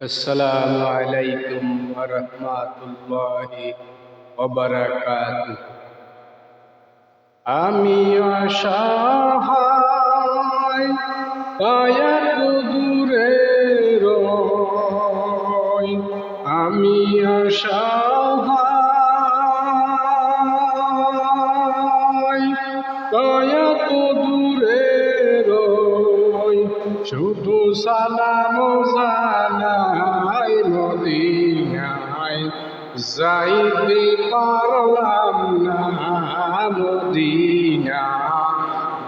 আসসালামু আলাইকুম ওয়া রাহমাতুল্লাহি ওয়া বারাকাতুহু। আমি অসহায় কায়া দূরে রই, আমি অসহায় কায়া দূরে রই, শুধু সালাম জানাই মদিনায় যাইতে পারলাম না, মদিনা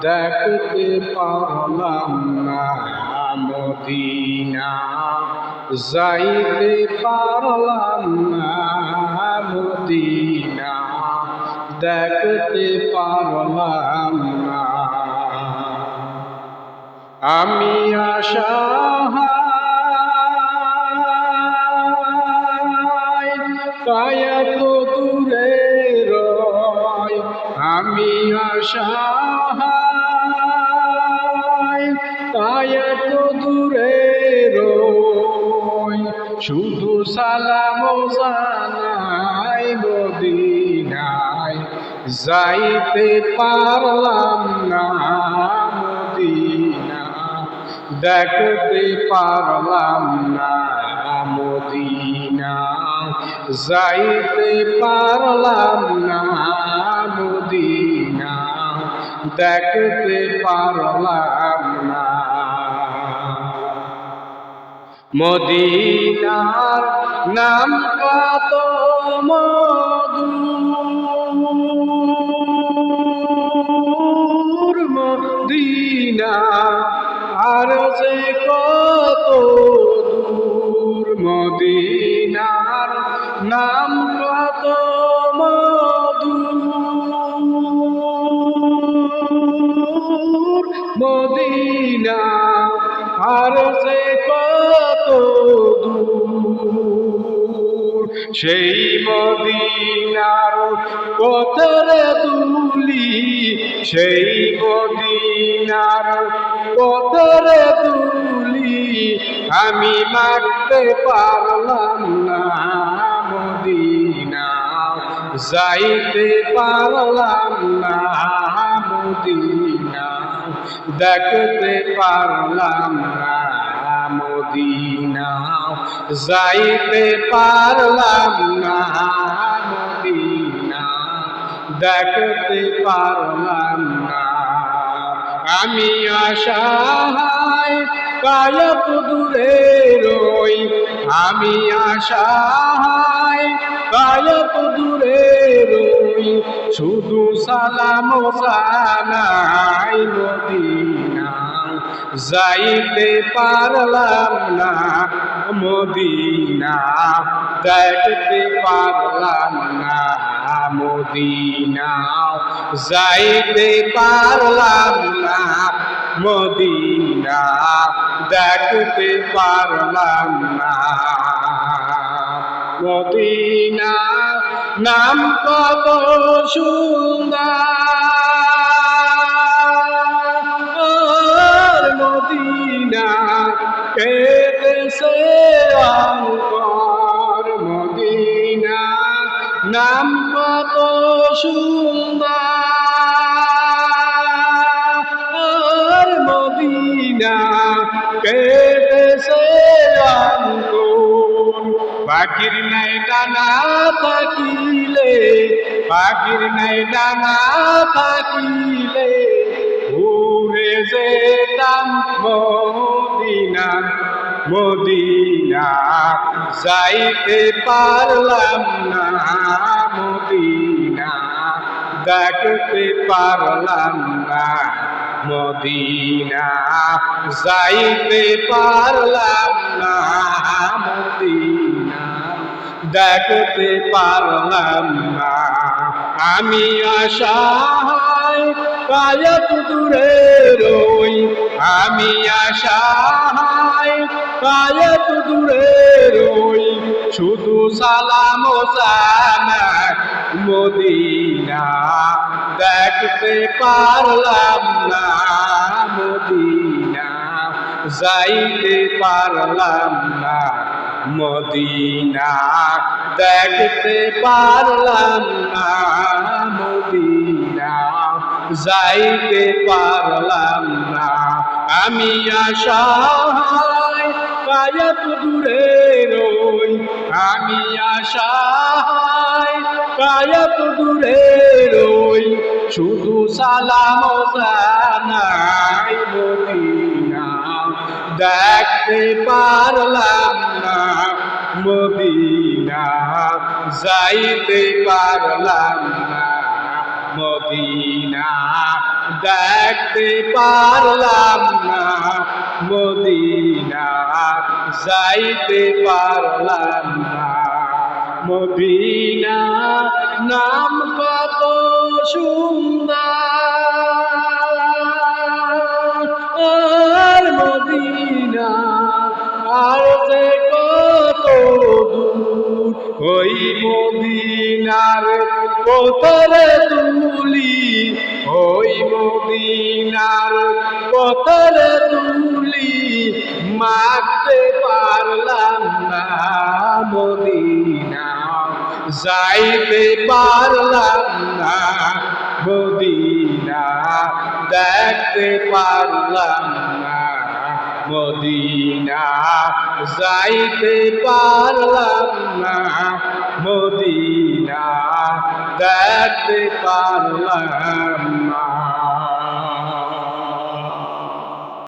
দেখতে পারলাম না, মদিনা যাইতে পারলাম না, মদিনা দেখতে পারলাম না। আমি অসহায় কায়া দূরে রই, আমি অসহায় কায়া দূরে রই, শুধু সালাম জানাই মদিনায় যাইতে পারলাম না, মদিনা দেখতে পারলাম না, মদিনা যাইতে পারলাম না, মদিনা দেখতে পারলাম না। মদিনার নাম কত মধুর, মদিনা আর যে কত দূর, মদিনার নাম কত মধুর, মদিনা আর যে কত দূর, সেই মদিনার পথরে দুলি, সেই মদিনার পথরে দুলি আমি মারতে পারলাম না, মদিনা যাইতে পারলাম না, মদিনা দেখতে পারলাম না, মদিনা যাইতে পারলাম না, মদিনা দেখতে পারলাম না। আমি অসহায় কায়া দূরে রই, আমি অসহায় কায়া দূরে রই, শুধু সালাম জানাই মদিনা যাইতে পারলাম না, মদিনা দেখতে পারলাম না, মদিনা যাইতে পারলাম না, মদিনা দেখতে পারলাম না। মদিনা নাম কত সুন্দর, মদিনা কেটেছে অন্তর, মদিনা নাম কত সুন্দর, মদিনা কেটেছে অন্তর। পাখির নাই ডানা থাকিলে, পাখির নাই ডানা থাকিলে উড়ে যেতাম মদিনা, মদিনা যাইতে পারলাম না, মদিনা দেখতে পারলাম না, মদিনা যাইতে পারলাম না, মদিনা দেখতে পারলাম না। আমি অসহায় কায়া দূরে রই, আমি অসহায় কায়া দূরে রই, শুধু সালাম জানাই মদিনা দেখতে পারলাম না, মদিনা যাইতে পারলাম না, মদিনা দেখতে পারলাম না, মদিনা যাইতে পারলাম না। আমি আশায় কায়াত দূরে রই, আমি আশায় কায়াত দূরে রই, শুধু সালাম জানাই মদিনা দেখতে পারলাম না, মদিনা যাইতে পারলাম না, মদিনা দেখতে পারলাম না, মদিনা যাইতে পারলাম না। মদিনা নাম কত সুন্দর, মদিনা আর যে কত দূর, ওই মদিনার পথরে তুলি, ওই মদিনার পথরে তুলি, মাখতে পারলাম না, মদিনা যাইতে পারলাম না, মদিনা দেখতে পারলাম না, মদিনা যাইতে পারলাম না, মদিনা দেখতে পারলাম না।